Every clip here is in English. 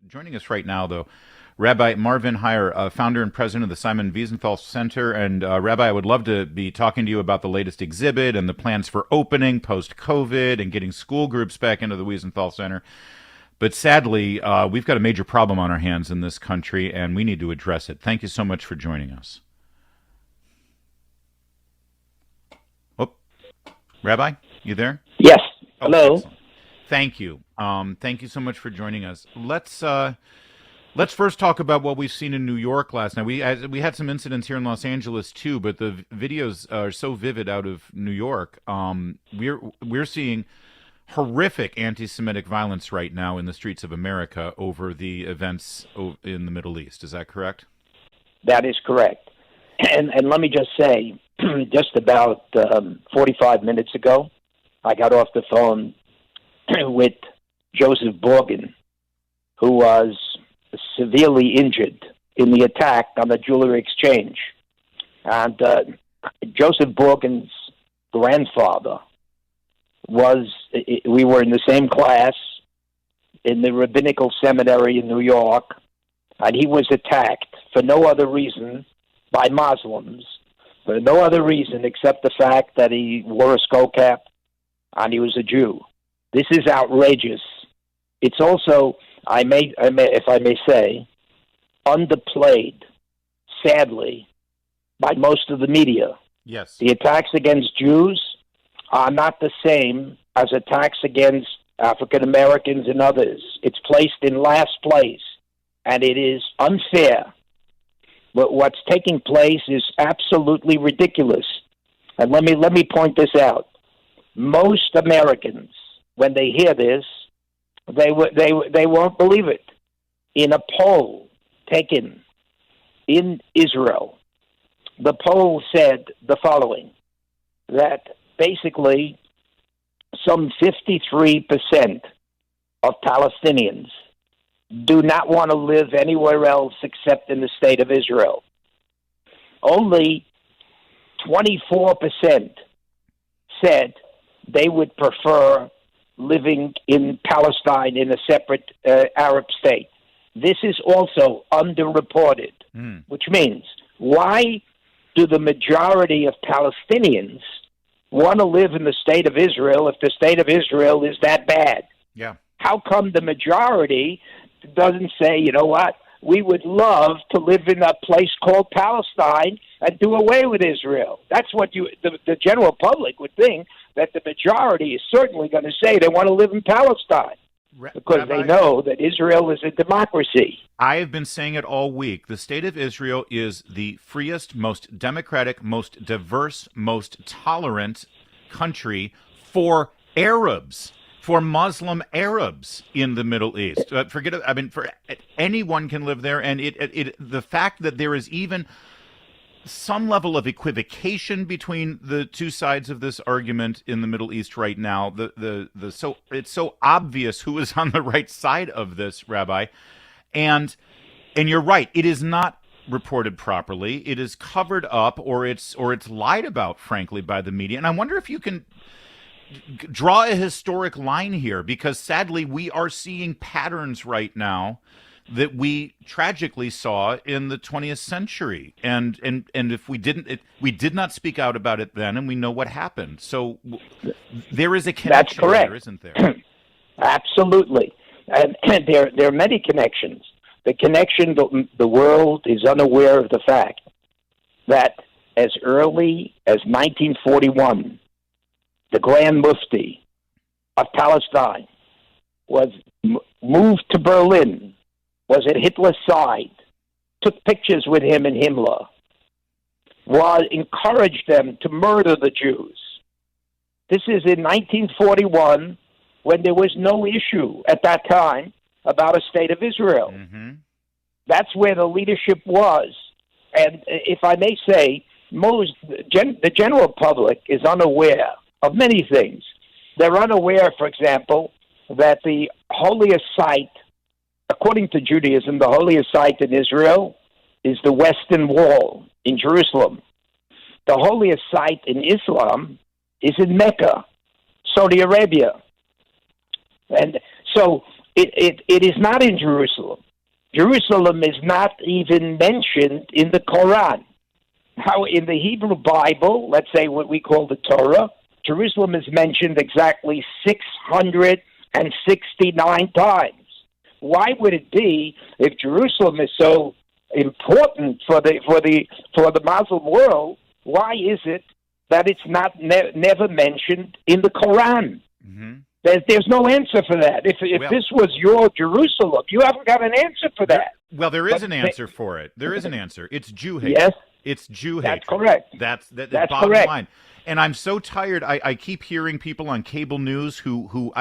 Joining us right now, though, Rabbi Marvin Hier, founder and president of the Simon Wiesenthal Center. And Rabbi, I would love to be talking to you about the latest exhibit and the plans for opening post-COVID and getting school groups back into the Wiesenthal Center. But sadly, we've got a major problem on our hands in this country, and we need to address it. Thank you so much for joining us. Oh, Rabbi, you there? Yes. Oh, hello. Excellent. Thank you. Thank you so much for joining us. Let's first talk about what we've seen in New York last night. We had some incidents here in Los Angeles too, but the videos are so vivid out of New York. We're seeing horrific anti-Semitic violence right now in the streets of America over the events in the Middle East. Is that correct? That is correct. And let me just say, just about 45 minutes ago, I got off the phone with Joseph Borgen, who was severely injured in the attack on the jewelry exchange. And Joseph Borgen's grandfather we were in the same class in the rabbinical seminary in New York, and he was attacked for no other reason by Muslims, for no other reason except the fact that he wore a skull cap and he was a Jew. This is outrageous. It's also, if I may say, underplayed, sadly, by most of the media. Yes. The attacks against Jews are not the same as attacks against African Americans and others. It's placed in last place, and it is unfair. But what's taking place is absolutely ridiculous. And let me point this out. Most Americans, when they hear this, they won't believe it. In a poll taken in Israel, the poll said the following, that basically some 53% of Palestinians do not want to live anywhere else except in the state of Israel. Only 24% said they would prefer living in Palestine in a separate Arab state. This is also underreported, which means why do the majority of Palestinians want to live in the state of Israel if the state of Israel is that bad? Yeah. How come the majority doesn't say, you know what, we would love to live in a place called Palestine and do away with Israel? That's what the general public would think, that the majority is certainly going to say they want to live in Palestine because Rabbi, they know that Israel is a democracy. I have been saying it all week. The state of Israel is the freest, most democratic, most diverse, most tolerant country for Arabs, for Muslim Arabs in the Middle East. Forget it. I mean, for anyone can live there, and the fact that there is even some level of equivocation between the two sides of this argument in the Middle East right now. It's so obvious who is on the right side of this, Rabbi, and you're right. It is not reported properly. It is covered up, or it's lied about, frankly, by the media. And I wonder if you can draw a historic line here, because sadly we are seeing patterns right now that we tragically saw in the 20th century, and if we did not speak out about it then, and we know what happened. So there is a connection. That's correct. There, isn't there? Absolutely, and there are many connections. The connection, the world is unaware of the fact that as early as 1941, the Grand Mufti of Palestine was moved to Berlin, was at Hitler's side, took pictures with him and Himmler, encouraged them to murder the Jews. This is in 1941, when there was no issue at that time about a state of Israel. Mm-hmm. That's where the leadership was. And if I may say, the general public is unaware of many things. They're unaware, for example, that the holiest site, according to Judaism, the holiest site in Israel is the Western Wall in Jerusalem. The holiest site in Islam is in Mecca, Saudi Arabia. And so It is not in Jerusalem. Jerusalem is not even mentioned in the Quran. How in the Hebrew Bible, let's say what we call the Torah, Jerusalem is mentioned exactly 669 times. Why would it be, if Jerusalem is so important for the Muslim world, why is it that it's not never mentioned in the Quran? Mm-hmm. There's no answer for that. If this was your Jerusalem, you haven't got an answer for that. Well, there is an answer for it. There is an answer. It's Jew hatred. Yes. It's Jew That's hatred. correct. That's bottom correct. line. And I'm so tired. I keep hearing people on cable news who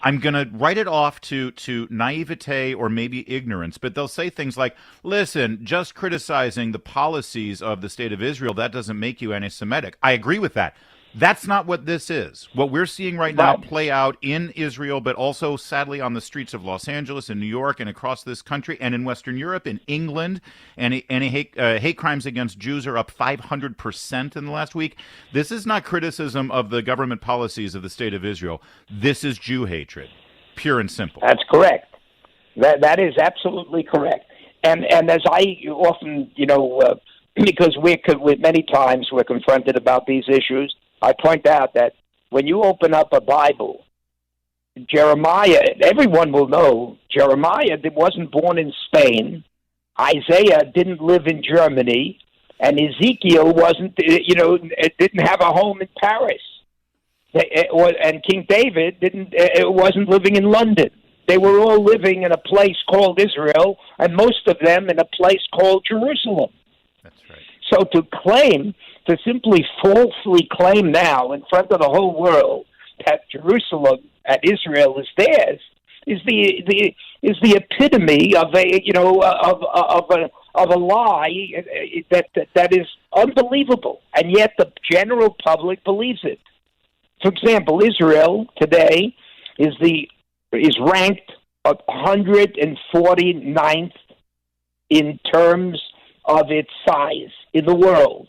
I'm going to write it off to naivete or maybe ignorance, but they'll say things like, listen, just criticizing the policies of the state of Israel, that doesn't make you anti-Semitic. I agree with that. That's not what this is. What we're seeing right now play out in Israel, but also sadly on the streets of Los Angeles and New York and across this country and in Western Europe, in England, and hate crimes against Jews are up 500% in the last week. This is not criticism of the government policies of the state of Israel. This is Jew hatred, pure and simple. That's correct. That is absolutely correct. And as I often, because many times we're confronted about these issues, I point out that when you open up a Bible, Jeremiah, everyone will know Jeremiah wasn't born in Spain, Isaiah didn't live in Germany, and Ezekiel didn't have a home in Paris, and King David wasn't living in London. They were all living in a place called Israel, and most of them in a place called Jerusalem. That's right. So to simply falsely claim now in front of the whole world that Jerusalem and Israel is theirs is the epitome of a lie that is unbelievable, and yet the general public believes it. For example, Israel today is ranked 149th in terms of its size in the world.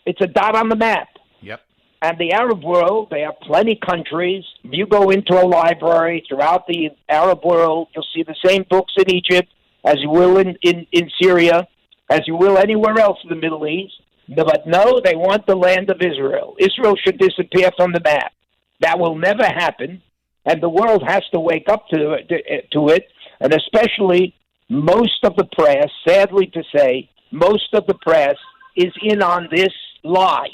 It's a dot on the map. Yep. And the Arab world, there are plenty countries. If you go into a library throughout the Arab world, you'll see the same books in Egypt as you will in Syria, as you will anywhere else in the Middle East. But no, they want the land of Israel. Israel should disappear from the map. That will never happen, and the world has to wake up to it, and especially most of the press, sadly to say, most of the press is in on this lie,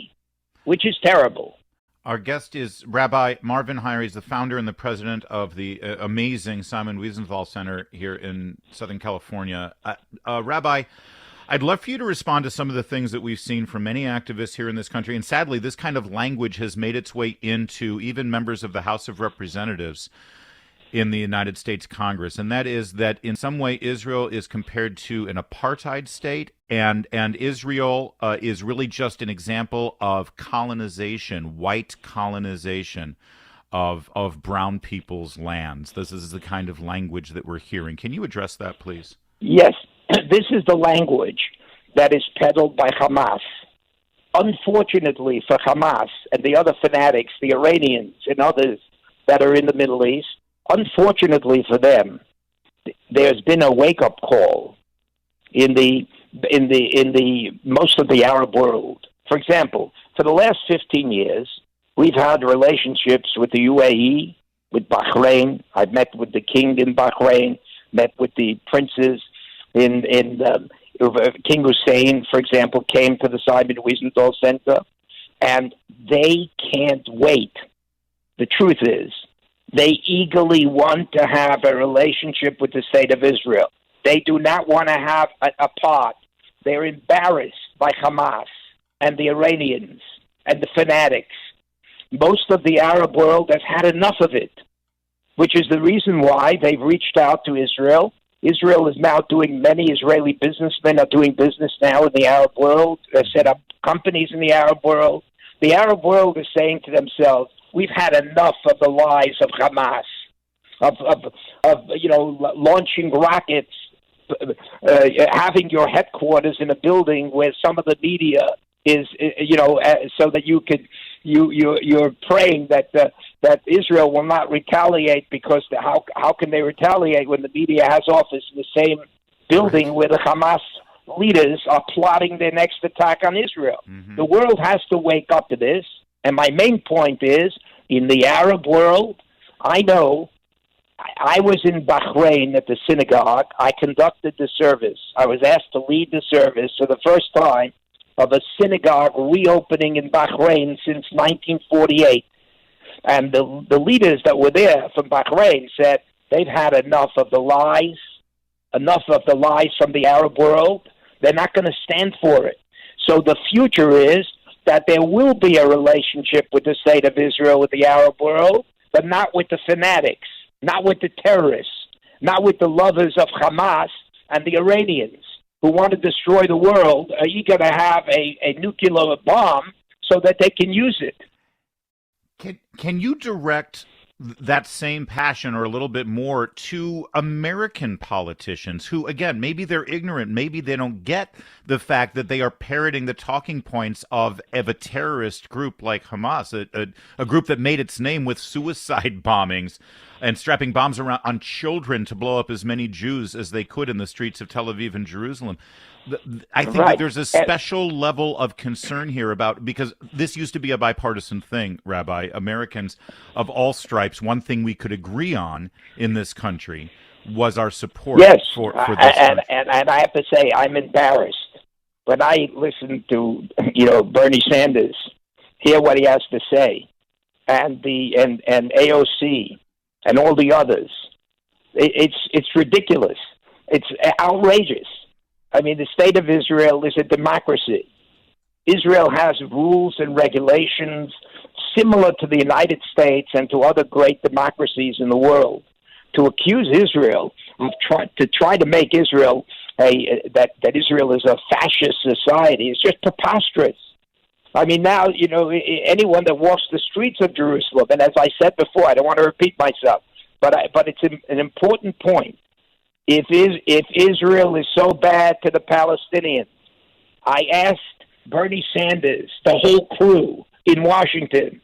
which is terrible. Our guest is Rabbi Marvin Hier. He's the founder and the president of the amazing Simon Wiesenthal Center here in Southern California. Rabbi, I'd love for you to respond to some of the things that we've seen from many activists here in this country. And sadly, this kind of language has made its way into even members of the House of Representatives in the United States Congress. And that is that in some way, Israel is compared to an apartheid state. And Israel is really just an example of colonization, white colonization of brown people's lands. This is the kind of language that we're hearing. Can you address that, please? Yes. This is the language that is peddled by Hamas. Unfortunately for Hamas and the other fanatics, the Iranians and others that are in the Middle East, unfortunately for them, there's been a wake-up call in the most of the Arab world. For example, for the last 15 years, we've had relationships with the UAE, with Bahrain. I've met with the king in Bahrain, met with the princes in King Hussein, for example, came to the Simon Wiesenthal Center, and they can't wait. The truth is, they eagerly want to have a relationship with the state of Israel. They do not want to have a part. They're embarrassed by Hamas and the Iranians and the fanatics. Most of the Arab world has had enough of it, which is the reason why they've reached out to Israel. Israel is now many Israeli businessmen are doing business now in the Arab world. They set up companies in the Arab world. The Arab world is saying to themselves, we've had enough of the lies of Hamas, of launching rockets, having your headquarters in a building where some of the media is, so that you could you're praying that that Israel will not retaliate, because how can they retaliate when the media has office in the same building where the Hamas leaders are plotting their next attack on Israel? Mm-hmm. The world has to wake up to this. And my main point is, in the Arab world, I know. I was in Bahrain at the synagogue. I conducted the service. I was asked to lead the service for the first time of a synagogue reopening in Bahrain since 1948. And the leaders that were there from Bahrain said they've had enough of the lies from the Arab world. They're not going to stand for it. So the future is that there will be a relationship with the state of Israel, with the Arab world, but not with the fanatics, not with the terrorists, not with the lovers of Hamas and the Iranians who want to destroy the world, are eager to have a nuclear bomb so that they can use it. Can you direct that same passion, or a little bit more, to American politicians who, again, maybe they're ignorant, maybe they don't get the fact that they are parroting the talking points of a terrorist group like Hamas, a group that made its name with suicide bombings and strapping bombs around on children to blow up as many Jews as they could in the streets of Tel Aviv and Jerusalem. I think that there's a special level of concern here because this used to be a bipartisan thing, Rabbi. Americans of all stripes, one thing we could agree on in this country was our support for this country. And I have to say, I'm embarrassed when I listen to Bernie Sanders, hear what he has to say, and AOC and all the others. It's ridiculous. It's outrageous. I mean, the state of Israel is a democracy. Israel has rules and regulations similar to the United States and to other great democracies in the world. To accuse Israel of try to make Israel that Israel is a fascist society is just preposterous. I mean, now, anyone that walks the streets of Jerusalem, and as I said before, I don't want to repeat myself, but it's an important point. If Israel is so bad to the Palestinians, I asked Bernie Sanders, the whole crew in Washington,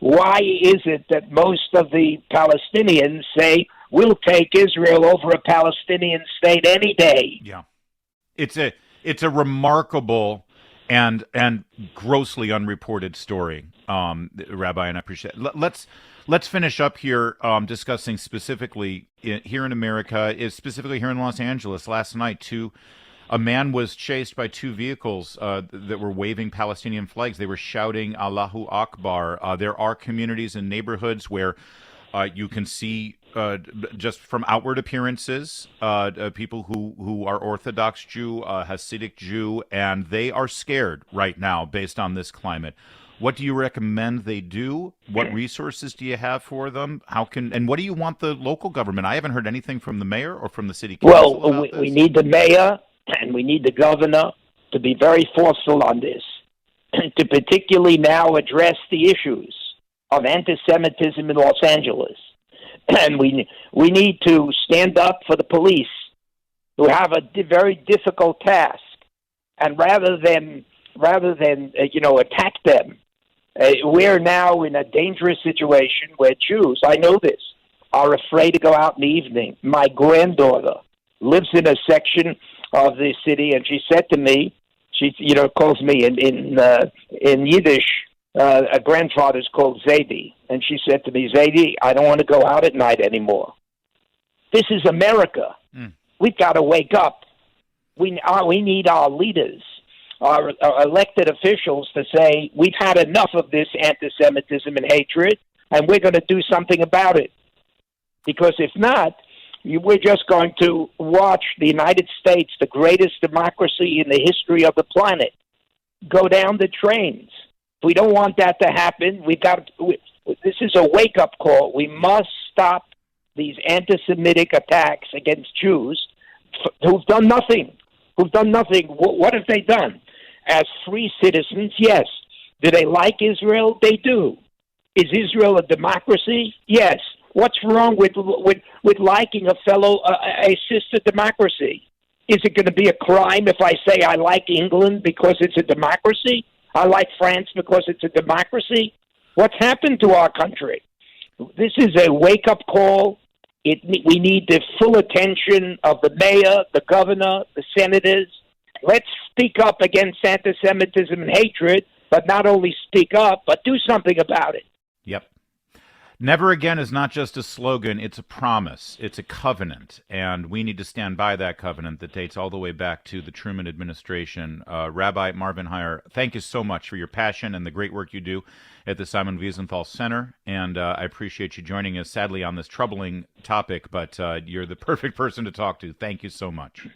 why is it that most of the Palestinians say we'll take Israel over a Palestinian state any day? Yeah, it's a remarkable and grossly unreported story, Rabbi, and I appreciate it. Let's finish up here discussing specifically here in America, specifically here in Los Angeles. Last night, a man was chased by two vehicles that were waving Palestinian flags. They were shouting Allahu Akbar. There are communities and neighborhoods where you can see just from outward appearances people who are Orthodox Jew, Hasidic Jew, and they are scared right now based on this climate. What do you recommend they do? What resources do you have for them? And what do you want the local government? I haven't heard anything from the mayor or from the city council. Well, we need the mayor and we need the governor to be very forceful on this, to particularly now address the issues of anti-Semitism in Los Angeles. And we need to stand up for the police, who have a very difficult task. And rather than attack them, we're now in a dangerous situation where Jews, I know this, are afraid to go out in the evening. My granddaughter lives in a section of the city, and she said to me, she calls me in Yiddish, a grandfather's called Zaidi, and she said to me, Zaidi, I don't want to go out at night anymore. This is America. We've got to wake up. We need our leaders, our elected officials, to say, we've had enough of this anti-Semitism and hatred, and we're going to do something about it. Because if not, we're just going to watch the United States, the greatest democracy in the history of the planet, go down the trains. We don't want that to happen. This is a wake-up call. We must stop these anti-Semitic attacks against Jews who've done nothing. What have they done? As free citizens, yes. Do they like Israel? They do. Is Israel a democracy? Yes. What's wrong with liking a sister democracy? Is it going to be a crime if I say I like England because it's a democracy? I like France because it's a democracy? What's happened to our country? This is a wake-up call. We need the full attention of the mayor, the governor, the senators. Let's speak up against anti-Semitism and hatred, but not only speak up, but do something about it. Yep. Never again is not just a slogan, it's a promise, it's a covenant, and we need to stand by that covenant that dates all the way back to the Truman administration. Rabbi Marvin Hier, thank you so much for your passion and the great work you do at the Simon Wiesenthal Center, and I appreciate you joining us, sadly, on this troubling topic, but you're the perfect person to talk to. Thank you so much.